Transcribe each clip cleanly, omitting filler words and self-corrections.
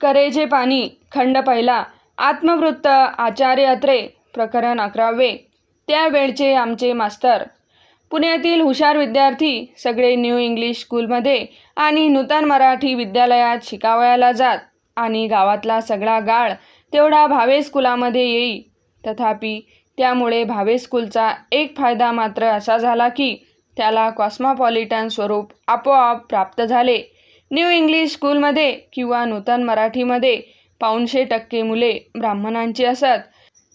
करेजे पाणी खंड पहिला आत्मवृत्त आचार्य अत्रे प्रकरण 11. त्यावेळचे आमचे मास्तर. पुण्यातील हुशार विद्यार्थी सगळे न्यू इंग्लिश स्कूलमध्ये आणि नूतन मराठी विद्यालयात शिकावयाला जात आणि गावातला सगळा गाळ तेवढा भावे स्कूलामध्ये येई. तथापि त्यामुळे भावे स्कूलचा एक फायदा मात्र असा झाला की त्याला कॉस्मॉपॉलिटन स्वरूप आपोआप प्राप्त झाले. न्यू इंग्लिश स्कूलमध्ये किंवा नूतन मराठीमध्ये 500% मुले ब्राह्मणांची असत.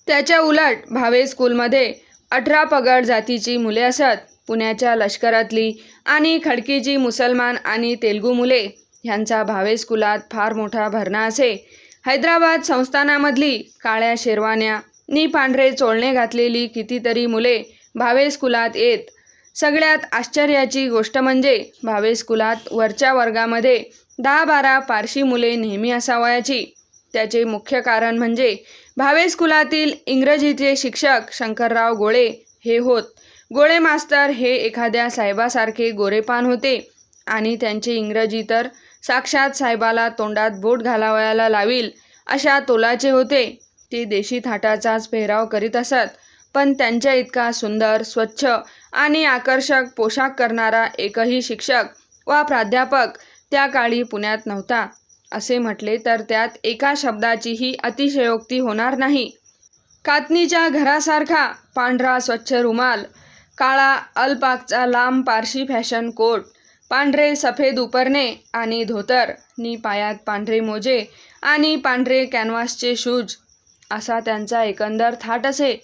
त्याच्या उलट भावे स्कूलमध्ये 18 पगड जातीची मुले असत. पुण्याच्या लष्करातली आणि खडकीची मुसलमान आणि तेलुगू मुले ह्यांचा भावे स्कूलात फार मोठा भरणा असे. हैदराबाद संस्थानामधली काळ्या शेरवान्या नि पांढरे चोळणे घातलेली कितीतरी मुले भावे स्कूलात येत. सगळ्यात आश्चर्याची गोष्ट म्हणजे भावे स्कूलात वरच्या वर्गामध्ये 10-12 पारशी मुले नेहमी असावयाची. त्याचे मुख्य कारण म्हणजे भावे स्कूलातील इंग्रजीचे शिक्षक शंकरराव गोळे हे होत. गोळे मास्तर हे एखाद्या साहेबासारखे गोरेपान होते आणि त्यांचे इंग्रजी तर साक्षात साहेबाला तोंडात बोट घालावयाला लावील अशा तोलाचे होते. ते देशी थाटाचाच पेहराव करीत असत, पण त्यांच्या इतका सुंदर, स्वच्छ आणि आकर्षक पोशाख करणारा एकही शिक्षक वा प्राध्यापक त्या काळी पुण्यात नव्हता असे म्हटले तर त्यात एका शब्दाचीही अतिशयोक्ती होणार नाही. कातनीच्या घरासारखा पांढरा स्वच्छ रुमाल, काळा अलपाकचा लांब पारशी फॅशन कोट, पांढरे सफेद उपरणे आणि धोतर नि पायात पांढरे मोजे आणि पांढरे कॅनव्हासचे शूज असा त्यांचा एकंदर थाट असे.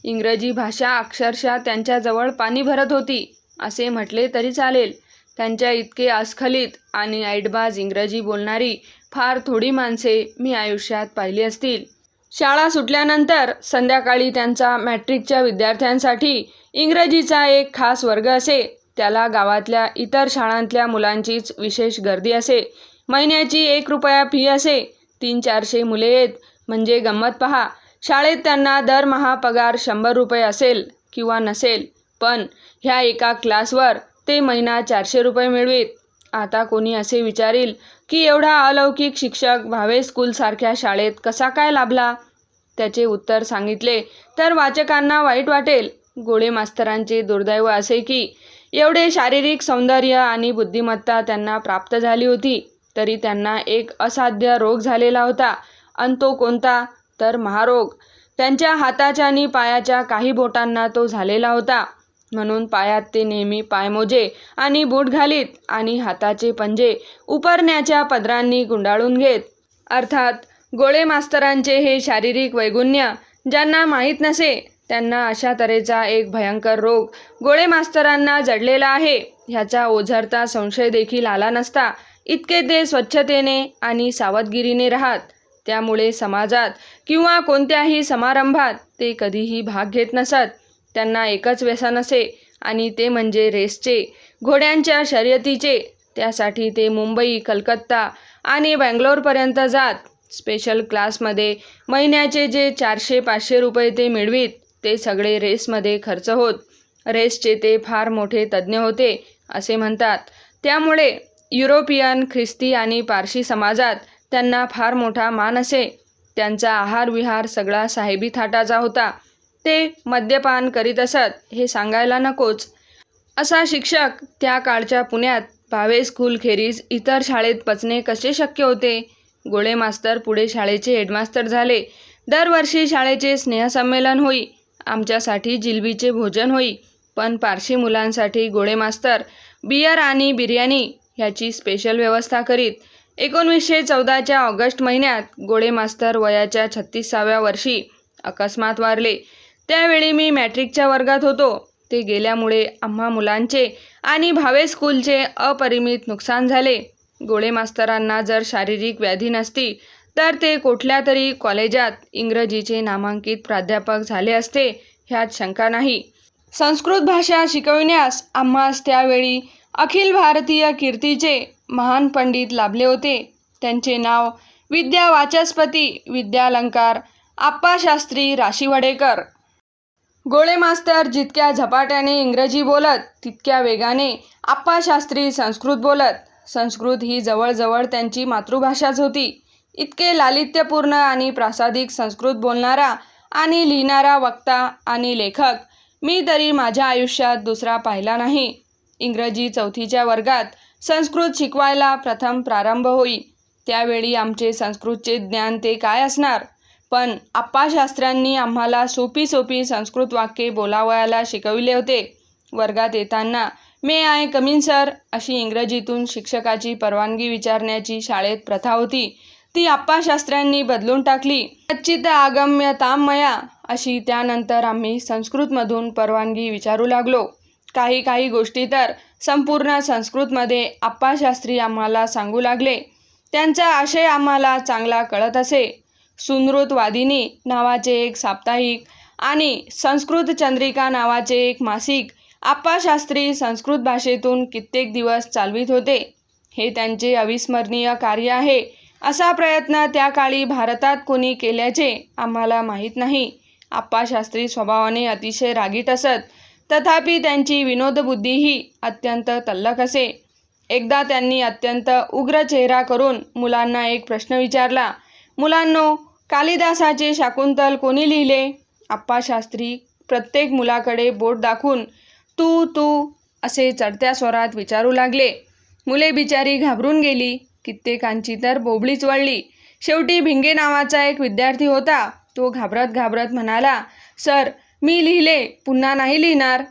इंग्रजी भाषा अक्षरशः त्यांच्याजवळ पाणी भरत होती असे म्हटले तरी चालेल. त्यांच्या इतके अस्खलित आणि ऐटबाज इंग्रजी बोलणारी फार थोडी माणसे मी आयुष्यात पाहिली असतील. शाळा सुटल्यानंतर संध्याकाळी त्यांचा मॅट्रिकच्या विद्यार्थ्यांसाठी इंग्रजीचा एक खास वर्ग असे. त्याला गावातल्या इतर शाळांतल्या मुलांचीच विशेष गर्दी असे. महिन्याची 1 रुपया फी असे. 300-400 मुले येत म्हणजे गंमत पहा. शाळेत त्यांना दरमहा पगार 100 रुपये असेल किंवा नसेल, पण ह्या एका क्लासवर ते महिना 400 रुपये मिळवीत. आता कोणी असे विचारील की एवढा अलौकिक शिक्षक भावे स्कूलसारख्या शाळेत कसा काय लाभला? त्याचे उत्तर सांगितले तर वाचकांना वाईट वाटेल. गोळे मास्तरांचे दुर्दैव असे की एवढे शारीरिक सौंदर्य आणि बुद्धिमत्ता त्यांना प्राप्त झाली होती, तरी त्यांना एक असाध्य रोग झालेला होता. आणि तो कोणता तर महारोग. त्यांच्या हाताच्या आणि पायाच्या काही बोटांना तो झालेला होता. म्हणून पायात ते नेहमी पायमोजे आणि बूट घालीत आणि हाताचे पंजे उपरण्याच्या पदरांनी गुंडाळून घेत. अर्थात गोळे मास्तरांचे हे शारीरिक वैगुण्य ज्यांना माहीत नसे त्यांना अशा तऱ्हेचा एक भयंकर रोग गोळे मास्तरांना जडलेला आहे ह्याचा ओझरता संशय देखील आला नसता. इतके ते स्वच्छतेने आणि सावधगिरीने राहत. त्यामुळे समाजात किंवा कोणत्याही समारंभात ते कधीही भाग घेत नसत. त्यांना एकच व्यसन असे आणि ते म्हणजे रेसचे, घोड्यांच्या शर्यतीचे. त्यासाठी ते मुंबई, कलकत्ता आणि बंगलोरपर्यंत जात. स्पेशल क्लासमध्ये महिन्याचे जे 400-500 रुपये ते मिळवीत ते सगळे रेसमध्ये खर्च होत. रेसचे ते फार मोठे तज्ज्ञ होते असे म्हणतात. त्यामुळे युरोपियन, ख्रिस्ती आणि पारशी समाजात त्यांना फार मोठा मान असे. त्यांचा आहार-विहार सगळा साहेबी थाटाचा होता. ते मद्यपान करीत असत हे सांगायला नकोच. असा शिक्षक त्या काळच्या पुण्यात भावे स्कूलखेरीज इतर शाळेत पचणे कसे शक्य होते? गोळे मास्तर पुढे शाळेचे हेडमास्तर झाले. दरवर्षी शाळेचे स्नेहसंमेलन होई. आमच्यासाठी जिलबीचे भोजन होई. पण पारशी मुलांसाठी गोळे मास्तर बियर आणि बिर्याणी ह्याची स्पेशल व्यवस्था करीत. 1914च्या ऑगस्ट महिन्यात गोळे मास्तर वयाच्या 36व्या वर्षी अकस्मात वारले. त्यावेळी मी मॅट्रिकच्या वर्गात होतो. ते गेल्यामुळे आम्हा मुलांचे आणि भावे स्कूलचे अपरिमित नुकसान झाले. गोळे मास्तरांना जर शारीरिक व्याधी नसती तर ते कुठल्या तरी कॉलेजात इंग्रजीचे नामांकित प्राध्यापक झाले असते ह्यात शंका नाही. संस्कृत भाषा शिकविण्यास आम्हास त्यावेळी अखिल भारतीय कीर्तीचे महान पंडित लाभले होते. त्यांचे नाव विद्या वाचस्पती विद्यालंकार आप्पाशास्त्री राशिवडेकर. गोळे मास्तर जितक्या झपाट्याने इंग्रजी बोलत तितक्या वेगाने आप्पाशास्त्री संस्कृत बोलत. संस्कृत ही जवळजवळ त्यांची मातृभाषाच होती. इतके लालित्यपूर्ण आणि प्रासादिक संस्कृत बोलणारा आणि लिहिणारा वक्ता आणि लेखक मी तरी माझ्या आयुष्यात दुसरा पाहिला नाही. इंग्रजी 4थीच्या वर्गात संस्कृत शिकवायला प्रथम प्रारंभ होई. त्यावेळी आमचे संस्कृतचे ज्ञान ते काय असणार, पण आप्पाशास्त्र्यांनी आम्हाला सोपी सोपी संस्कृत वाक्ये बोलावयाला शिकविले होते. वर्गात येताना मे आय कम इन सर अशी इंग्रजीतून शिक्षकाची परवानगी विचारण्याची शाळेत प्रथा होती, ती आप्पाशास्त्र्यांनी बदलून टाकली. कच्चित आगम्यतां मया अशी त्यानंतर आम्ही संस्कृतमधून परवानगी विचारू लागलो. काही गोष्टी तर संपूर्ण संस्कृतमध्ये आप्पाशास्त्री आम्हाला सांगू लागले. त्यांचा आशय आम्हाला चांगला कळत असे. सुनृतवादिनी नावाचे एक साप्ताहिक आणि संस्कृत चंद्रिका नावाचे एक मासिक आप्पाशास्त्री संस्कृत भाषेतून कित्येक दिवस चालवित होते. हे त्यांचे अविस्मरणीय कार्य आहे. असा प्रयत्न त्या काळी भारतात कोणी केल्याचे आम्हाला माहीत नाही. आप्पाशास्त्री स्वभावाने अतिशय रागीट असत, तथापि त्यांची विनोदबुद्धीही अत्यंत तल्लख असे. एकदा त्यांनी अत्यंत उग्र चेहरा करून मुलांना एक प्रश्न विचारला. मुलांनो, कालिदासाचे शाकुंतल कोणी लिहिले? आप्पाशास्त्री प्रत्येक मुलाकडे बोट दाखवून तू असे चढत्या स्वरात विचारू लागले. मुले बिचारी घाबरून गेली. कित्येकांची तर बोबडीच वळली. शेवटी भिंगे नावाचा एक विद्यार्थी होता. तो घाबरत म्हणाला, सर, मी लिहिले, पुन्हा नाही लिहिणार.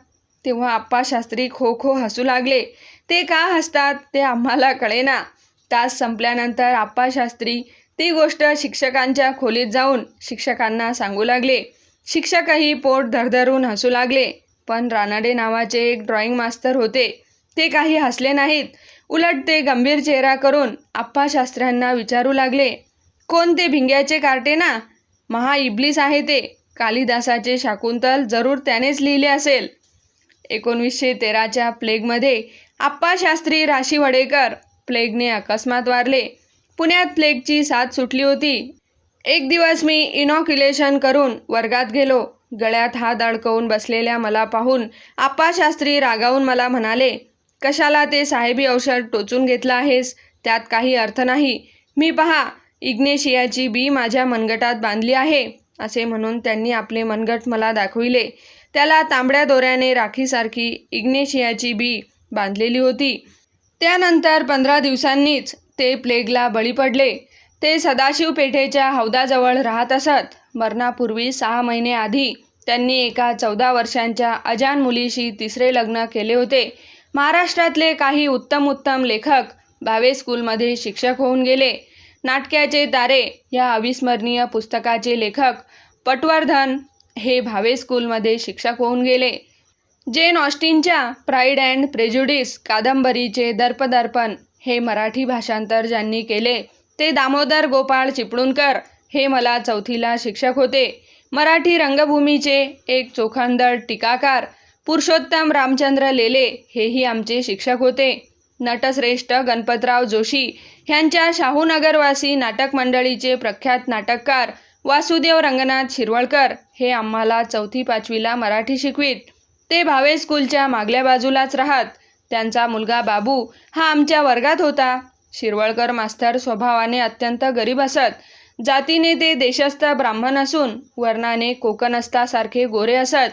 तेव्हा आप्पाशास्त्री खो हसू लागले. ते का हसतात ते आम्हाला कळेना. तास संपल्यानंतर आप्पाशास्त्री ती गोष्ट शिक्षकांच्या खोलीत जाऊन शिक्षकांना सांगू लागले. शिक्षकही पोट धरधरून हसू लागले. पण रानडे नावाचे एक ड्रॉइंग मास्तर होते. ते काही हसले नाहीत. उलट ते गंभीर चेहरा करून आप्पाशास्त्र्यांना विचारू लागले, कोण ते भिंग्याचे कार्टे ना? महा इब्लीस आहे ते. कालिदासाचे शाकुंतल जरूर त्यानेच लिहिले असेल. 1913च्या प्लेगमध्ये आप्पाशास्त्री राशीवडेकर प्लेगने अकस्मात वारले. पुण्यात प्लेगची साथ सुटली होती. एक दिवस मी इनॉक्युलेशन करून वर्गात गेलो. गळ्यात हात अडकवून बसलेल्या मला पाहून आप्पाशास्त्री रागावून मला म्हणाले, कशाला ते साहेबी औषध टोचून घेतलं आहेस? त्यात काही अर्थ नाही. मी पहा, इग्नेशियाची बी माझ्या मनगटात बांधली आहे. असे म्हणून त्यांनी आपले मनगट मला दाखविले. त्याला तांबड्या दोऱ्याने राखीसारखी इग्नेशियाची बी बांधलेली होती. त्यानंतर 15 दिवसांनीच ते प्लेगला बळी पडले. ते सदाशिव पेठेच्या हौदाजवळ राहत असत. मरणापूर्वी 6 महिने आधी त्यांनी एका 14 वर्षांच्या अजान मुलीशी तिसरे लग्न केले होते. महाराष्ट्रातले काही उत्तम लेखक भावे स्कूलमध्ये शिक्षक होऊन गेले. नाटकाचे तारे या अविस्मरणीय पुस्तकाचे लेखक पटवर्धन हे भावे स्कूलमध्ये शिक्षक होऊन गेले. जेन ऑस्टिनच्या प्राईड अँड प्रेजुडिस कादंबरीचे दर्पदर्पण हे मराठी भाषांतर ज्यांनी केले ते दामोदर गोपाळ चिपळूणकर हे मला 4थीला शिक्षक होते. मराठी रंगभूमीचे एक चोखंदळ टीकाकार पुरुषोत्तम रामचंद्र लेले हेही आमचे शिक्षक होते. नटश्रेष्ठ गणपतराव जोशी ह्यांच्या शाहूनगरवासी नाटक मंडळीचे प्रख्यात नाटककार वासुदेव रंगनाथ शिरवळकर हे आम्हाला 4थी-5वीला मराठी शिकवीत. ते भावे स्कूलच्या मागल्या बाजूलाच राहत. त्यांचा मुलगा बाबू हा आमच्या वर्गात होता. शिरवळकर मास्तर स्वभावाने अत्यंत गरीब असत. जातीने ते देशस्थ ब्राह्मण असून वर्णाने कोकणस्थासारखे गोरे असत.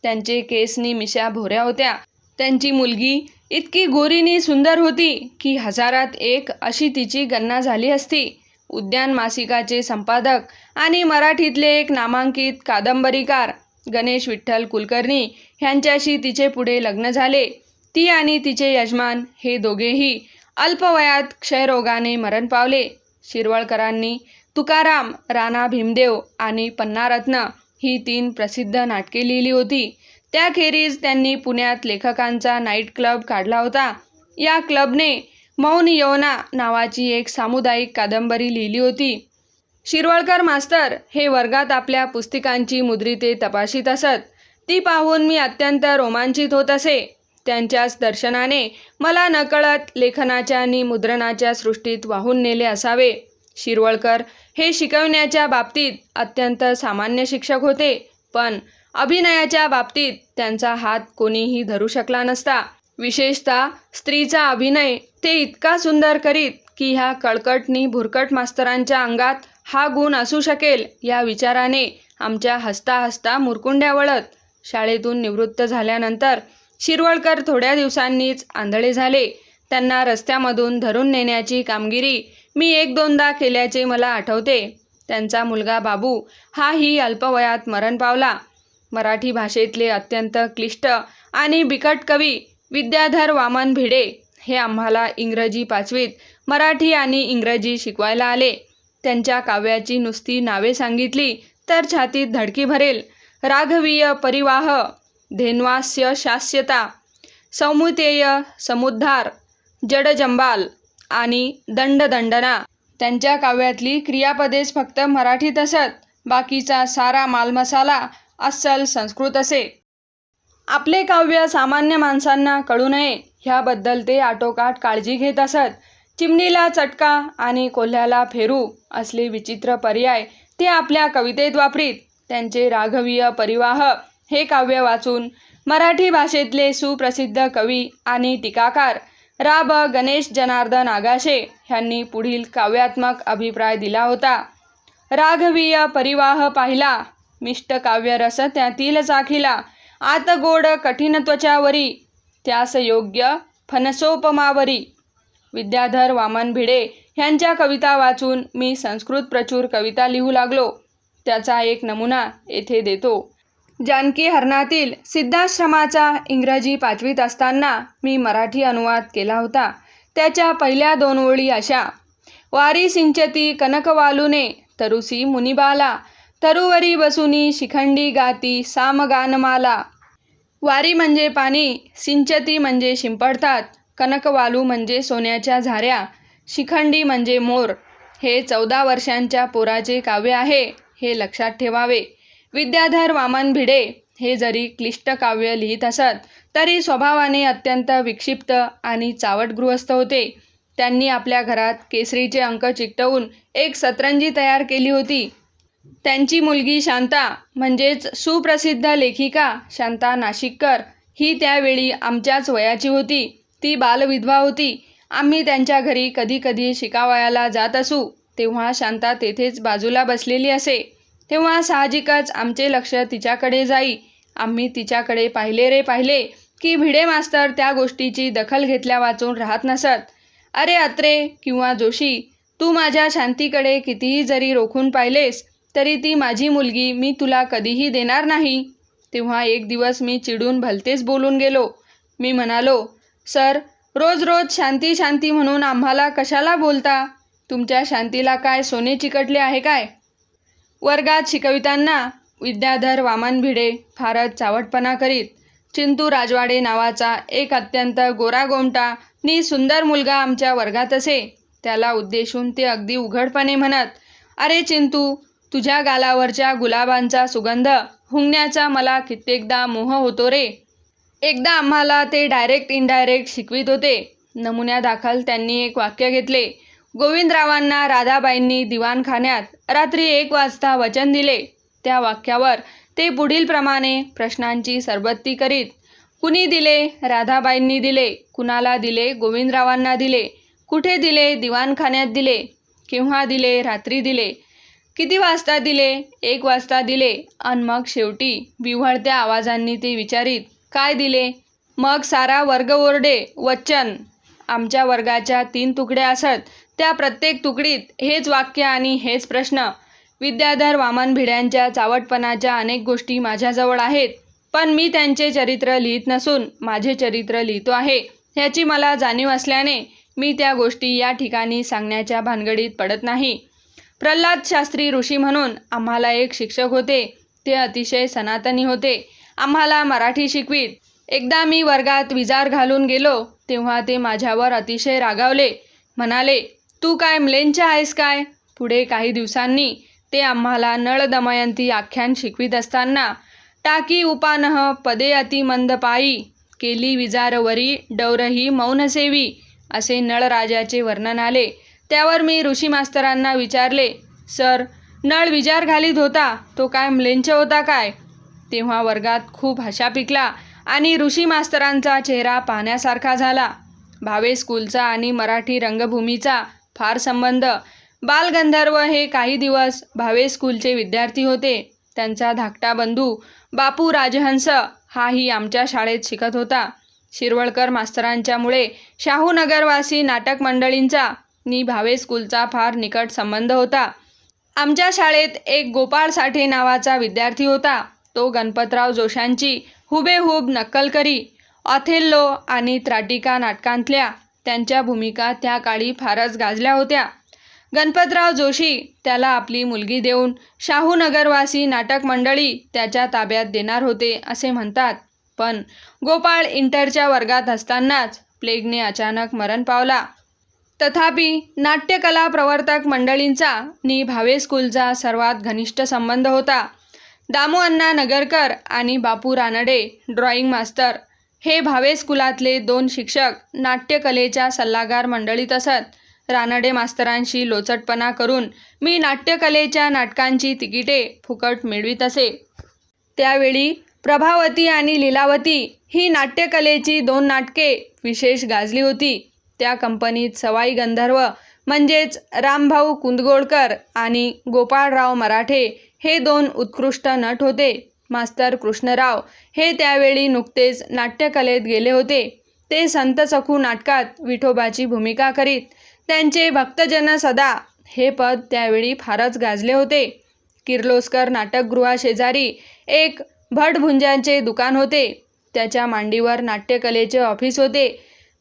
त्यांचे केसनी मिशा भोऱ्या होत्या. त्यांची मुलगी इतकी गोरीनी सुंदर होती की 1000त 1 अशी तिची गणना झाली असती. उद्यान मासिकाचे संपादक आणि मराठीतले एक नामांकित कादंबरीकार गणेश विठ्ठल कुलकर्णी ह्यांच्याशी तिचे पुढे लग्न झाले. ती आणि तिचे यजमान हे दोघेही अल्पवयात क्षयरोगाने मरण पावले. शिरवळकरांनी तुकाराम, राणा भीमदेव आणि पन्नारत्न ही 3 प्रसिद्ध नाटके लिहिली होती. त्याखेरीज त्यांनी पुण्यात लेखकांचा नाईट क्लब काढला होता. या क्लबने मौन यवना नावाची एक सामुदायिक कादंबरी लिहिली होती. शिरवळकर मास्तर हे वर्गात आपल्या पुस्तिकांची मुद्रिते तपाशीत असत. ती पाहून मी अत्यंत रोमांचित होत असे. त्यांच्याच दर्शनाने मला नकळत लेखनाच्या आणि मुद्रणाच्या सृष्टीत वाहून नेले असावे. शिरवळकर हे शिकवण्याच्या बाबतीत अत्यंत सामान्य शिक्षक होते, पण अभिनयाच्या बाबतीत त्यांचा हात कोणीही धरू शकला नसता. विशेषतः स्त्रीचा अभिनय ते इतका सुंदर करीत की ह्या कळकटनी भुरकट मास्तरांच्या अंगात हा गुण असू शकेल या विचाराने आमच्या हसता हसता मुरकुंड्या वळत शाळेतून निवृत्त झाल्यानंतर शिरवळकर थोड्या दिवसांनीच आंधळे झाले. त्यांना रस्त्यामधून धरून नेण्याची कामगिरी मी 1-2दा केल्याचे मला आठवते. त्यांचा मुलगा बाबू हाही अल्पवयात मरण पावला. मराठी भाषेतले अत्यंत क्लिष्ट आणि बिकट कवी विद्याधर वामन भिडे हे आम्हाला इंग्रजी 5वीत मराठी आणि इंग्रजी शिकवायला आले. त्यांच्या काव्याची नुसती नावे सांगितली तर छातीत धडकी भरेल. राघवीय परिवाह, धेन्वास्य शास्यता, सौमुतेय समुद्धार, जडजंबाल आणि दंडदंडना. त्यांच्या काव्यातली क्रियापदेच फक्त मराठीत असत, बाकीचा सारा मालमसाला अस्सल संस्कृत असे. आपले काव्य सामान्य माणसांना कळू नये ह्याबद्दल ते आटोकाट काळजी घेत असत. चिमणीला चटका आणि कोल्ह्याला फेरू असले विचित्र पर्याय ते आपल्या कवितेत वापरीत. त्यांचे राघवीय परिवाह हे काव्य वाचून मराठी भाषेतले सुप्रसिद्ध कवी आणि टीकाकार रा. ब. गणेश जनार्दन आगाशे ह्यांनी पुढील काव्यात्मक अभिप्राय दिला होता. राघवीय परिवाह पाहिला, मिष्ट काव्यरस त्यातील चाखिला, आत गोड कठीण त्वचावरी, त्यास योग्य फणसोपमावरी. विद्याधर वामन भिडे ह्यांच्या कविता वाचून मी संस्कृत प्रचूर कविता लिहू लागलो. त्याचा एक नमुना येथे देतो. जानकी हरणातील सिद्धाश्रमाचा इंग्रजी 5वीत असताना मी मराठी अनुवाद केला होता. त्याच्या पहिल्या 2 ओळी अशा: वारी सिंचती कनकवालुने, तरुसी मुनिबाला, तरुवरी बसुनी शिखंडी गाती सामगानमाला. वारी म्हणजे पाणी, सिंचती म्हणजे शिंपडतात, कनकवालू म्हणजे सोन्याच्या झाऱ्या, शिखंडी म्हणजे मोर. हे 14 वर्षांच्या पोराचे काव्य आहे, हे लक्षात ठेवावे. विद्याधर वामन भिडे हे जरी क्लिष्ट काव्य लिहित असत तरी स्वभावाने अत्यंत विक्षिप्त आणि चावट गृहस्थ होते. त्यांनी आपल्या घरात केसरीचे अंक चिकटवून एक सतरंजी तयार केली होती. त्यांची मुलगी शांता म्हणजेच सुप्रसिद्ध लेखिका शांता नाशिककर ही त्यावेळी आमच्याच वयाची होती. ती बालविधवा होती. आम्ही त्यांच्या घरी कधी कधी शिकावयाला जात असू तेव्हा शांता तेथेच बाजूला बसलेली असे. तेव्हा साहजिकच आमचे लक्ष तिच्याकडे जाई. आम्ही तिच्याकडे पाहिले रे पाहिले की भिडे मास्तर त्या गोष्टीची दखल घेतल्या वाचून राहत नसत. अरे अत्रे किंवा जोशी, तू माझ्या शांतीकडे कितीही जरी रोखून पाहिलेस तरी ती माझी मुलगी मी तुला कधीही देणार नाही. तेव्हा एक दिवस मी चिडून भलतेच बोलून गेलो. मी म्हणालो, सर, रोज रोज शांती शांती म्हणून आम्हाला कशाला बोलता? तुमच्या शांतीला काय सोने चिकटले आहे काय? वर्गात शिकविताना विद्याधर वामन भिडे फारच चावटपणा करीत. चिंतू राजवाडे नावाचा एक अत्यंत गोरागोमटा नि सुंदर मुलगा आमच्या वर्गात असे. त्याला उद्देशून ते अगदी उघडपणे म्हणत, अरे चिंतू, तुझ्या गालावरच्या गुलाबांचा सुगंध हुंगण्याचा मला कित्येकदा मोह होतो रे. एकदा आम्हाला ते डायरेक्ट इनडायरेक्ट शिकवित होते. नमुन्यादाखल त्यांनी एक वाक्य घेतले. गोविंदरावांना राधाबाईंनी दिवाणखान्यात रात्री 1 वाजता वचन दिले. त्या वाक्यावर ते पुढील प्रमाणे प्रश्नांची सरबत्ती करीत. कुणी दिले? राधाबाईंनी दिले. कुणाला दिले? गोविंदरावांना दिले. कुठे दिले? दिवाणखान्यात दिले. केव्हा दिले? रात्री दिले. किती वाजता दिले? 1 वाजता दिले. अन मग शेवटी विव्हळत्या आवाजांनी ते विचारीत, काय दिले? मग सारा वर्ग ओरडे, वचन. आमच्या वर्गाच्या 3 तुकड्या असत. त्या प्रत्येक तुकडीत हेच वाक्य आणि हेच प्रश्न. विद्याधर वामन भिड्यांच्या चावटपणाच्या अनेक गोष्टी माझ्याजवळ आहेत, पण मी त्यांचे चरित्र लिहित नसून माझे चरित्र लिहितो आहे ह्याची मला जाणीव असल्याने मी त्या गोष्टी या ठिकाणी सांगण्याच्या भानगडीत पडत नाही. प्रल्हाद शास्त्री ऋषी म्हणून आम्हाला एक शिक्षक होते. ते अतिशय सनातनी होते. आम्हाला मराठी शिकवीत. एकदा मी वर्गात विजार घालून गेलो तेव्हा ते माझ्यावर अतिशय रागावले. म्हणाले, तू काय म्लेंच आहेस काय? पुढे काही दिवसांनी ते आम्हाला नळ दमयंती आख्यान शिकवीत असताना टाकी उपानह पदे अति मंद पायी, केली विजारवरी डौरही मौनसेवी असे नळराजाचे वर्णन आले. त्यावर मी ऋषी मास्तरांना विचारले, सर, नळ विजार घालीत होता तो काय म्लेंच होता काय? तेव्हा वर्गात खूप हशा पिकला आणि ऋषी मास्तरांचा चेहरा पाहण्यासारखा झाला. भावे स्कूलचा आणि मराठी रंगभूमीचा फार संबंध. बालगंधर्व हे काही दिवस भावे स्कूलचे विद्यार्थी होते. त्यांचा धाकटा बंधू बापू राजहंस हाही आमच्या शाळेत शिकत होता. शिरवळकर मास्तरांच्यामुळे शाहूनगरवासी नाटक मंडळींचा नि भावे स्कूलचा फार निकट संबंध होता. आमच्या शाळेत एक गोपाळ साठे नावाचा विद्यार्थी होता. तो गणपतराव जोशांची हुबेहूब नक्कल करी. ऑथेल्लो आणि त्राटिका नाटकांतल्या त्यांच्या भूमिका त्या काळी फारच गाजल्या होत्या. गणपतराव जोशी त्याला आपली मुलगी देऊन शाहूनगरवासी नाटक मंडळी त्याच्या ताब्यात देणार होते असे म्हणतात. पण गोपाळ इंटरच्या वर्गात असतानाच प्लेगने अचानक मरण पावला. तथापि नाट्यकला प्रवर्तक मंडळींचा नि भावे स्कूलचा सर्वात घनिष्ठ संबंध होता. दामूअण्णा नगरकर आणि बापू रानडे ड्रॉइंग मास्तर हे भावे स्कूलातले 2 शिक्षक नाट्यकलेच्या सल्लागार मंडळीत असत. रानडे मास्तरांशी लोचटपणा करून मी नाट्यकलेच्या नाटकांची तिकिटे फुकट मिळवीत असे. त्यावेळी प्रभावती आणि लीलावती ही नाट्यकलेची 2 नाटके विशेष गाजली होती. त्या कंपनीत सवाई गंधर्व म्हणजेच रामभाऊ कुंदगोळकर आणि गोपाळराव मराठे हे 2 उत्कृष्ट नट होते. मास्तर कृष्णराव हे त्यावेळी नुकतेच नाट्यकलेत गेले होते. ते संत सखू नाटकात विठोबाची भूमिका करीत. त्यांचे भक्तजन सदा हे पद त्यावेळी फारच गाजले होते. किर्लोस्कर नाटकगृहाशेजारी एक भटभुंजांचे दुकान होते. त्याच्या मांडीवर नाट्यकलेचे ऑफिस होते.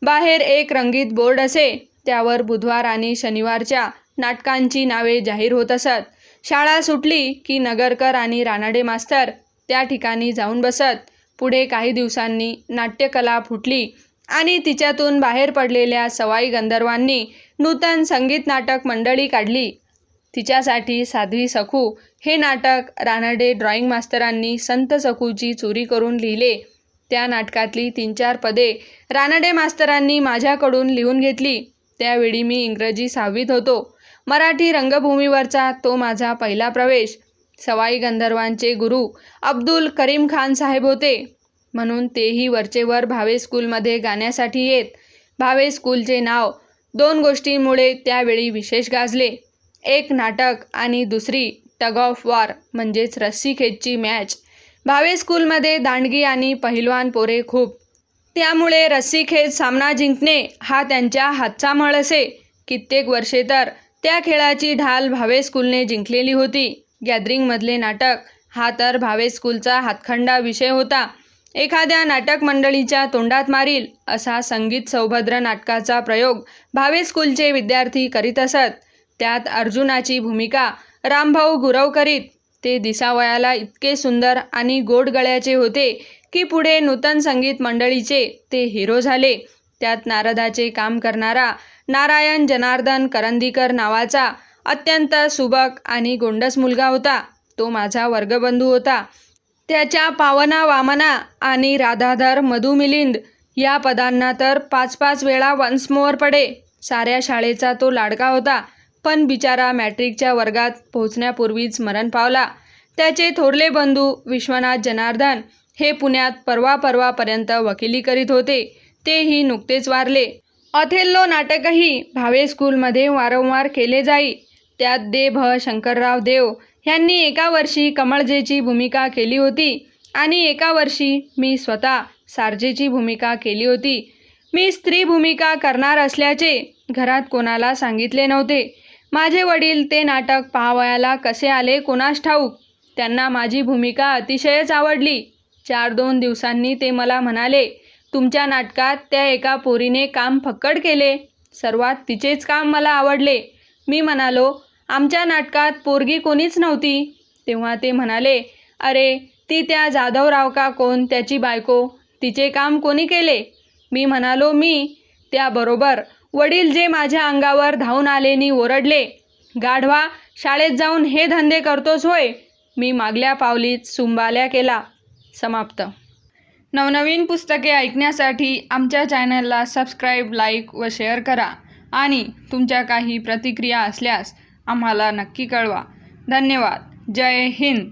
बाहेर एक रंगीत बोर्ड असे. त्यावर बुधवार आणि शनिवारच्या नाटकांची नावे जाहीर होत असत. शाळा सुटली की नगरकर आणि रानडे मास्तर त्या ठिकाणी जाऊन बसत. पुढे काही दिवसांनी नाट्यकला फुटली आणि तिच्यातून बाहेर पडलेल्या सवाई गंधर्वांनी नूतन संगीत नाटक मंडळी काढली. तिच्यासाठी साध्वी सखू हे नाटक रानडे ड्रॉइंग मास्तरांनी संत सखूची चोरी करून लिहिले. त्या नाटकातली 3-4 पदे रानडे मास्तरांनी माझ्याकडून लिहून घेतली. त्यावेळी मी इंग्रजी 6वीत होतो. मराठी रंगभूमीवरचा तो माझा पहिला प्रवेश. सवाई गंधर्वांचे गुरु अब्दुल करीम खान साहेब होते, म्हणून तेही वरचेवर भावे स्कूलमध्ये गाण्यासाठी येत. भावे स्कूलचे नाव 2 गोष्टींमुळे त्यावेळी विशेष गाजले. एक नाटक आणि दुसरी टग ऑफ वॉर म्हणजेच रस्सीखेचची मॅच. भावे स्कूलमध्ये दांडगी आणि पहिलवान पोरे खूप. त्यामुळे रस्सीखेच सामना जिंकणे हा त्यांच्या हातचा मळ असे. कित्येक वर्षे तर त्या खेळाची ढाल भावे स्कूलने जिंकलेली होती. गॅदरिंगमधले नाटक हा तर भावे स्कूलचा हातखंडा विषय होता. एखाद्या नाटक मंडळीच्या तोंडात मारील असा संगीत सौभद्र नाटकाचा प्रयोग भावे स्कूलचे विद्यार्थी करीत असत. त्यात अर्जुनाची भूमिका रामभाऊ गुरव करीत. ते दिसावयाला इतके सुंदर आणि गोड गळ्याचे होते की पुढे नूतन संगीत मंडळीचे ते हिरो झाले. त्यात नारदाचे काम करणारा नारायण जनार्दन करंदीकर नावाचा अत्यंत सुबक आणि गोंडस मुलगा होता. तो माझा वर्गबंधू होता. त्याच्या पावना वामना आणि राधाधर मधुमिलिंद या पदांना तर 5-5 वेळा वन्स मोअर पडे. साऱ्या शाळेचा तो लाडका होता. पण बिचारा मॅट्रिकच्या वर्गात पोहोचण्यापूर्वीच मरण पावला. त्याचे थोरले बंधू विश्वनाथ जनार्दन हे पुण्यात परवापर्यंत वकिली करीत होते. तेही नुकतेच वारले. ऑथेल्लो नाटकही भावे स्कूलमध्ये वारंवार केले जाई. त्यात दे. शंकरराव देव ह्यांनी एका वर्षी कमळजेची भूमिका केली होती आणि एका वर्षी मी स्वतः सारजेची भूमिका केली होती. मी स्त्री भूमिका करणार असल्याचे घरात कोणाला सांगितले नव्हते. माझे वडील ते नाटक पाहावयाला कसे आले कोणास ठाऊक. त्यांना माझी भूमिका अतिशयच आवडली. 4-2 दिवसांनी ते मला म्हणाले, तुमच्या नाटकात त्या एका पोरीने काम फक्कड केले. सर्वात तिचेच काम मला आवडले. मी म्हणालो, आमच्या नाटकात पोरगी कोणीच नव्हती. तेव्हा ते म्हणाले, अरे ती त्या जाधवराव का कोण त्याची बायको, तिचे काम कोणी केले. मी म्हणालो, मी. त्याबरोबर वडील जे माझ्या अंगावर धावून आले नि ओरडले, गाढवा शाळेत जाऊन हे धंदे करतोस होय. मी मागल्या पावलीत सुंबाल्या केला. समाप्त. नवनवीन पुस्तके ऐकण्यासाठी आमच्या चॅनलला सबस्क्राईब, लाईक व शेअर करा आणि तुमच्या काही प्रतिक्रिया असल्यास आम्हाला नक्की कळवा. धन्यवाद. जय हिंद.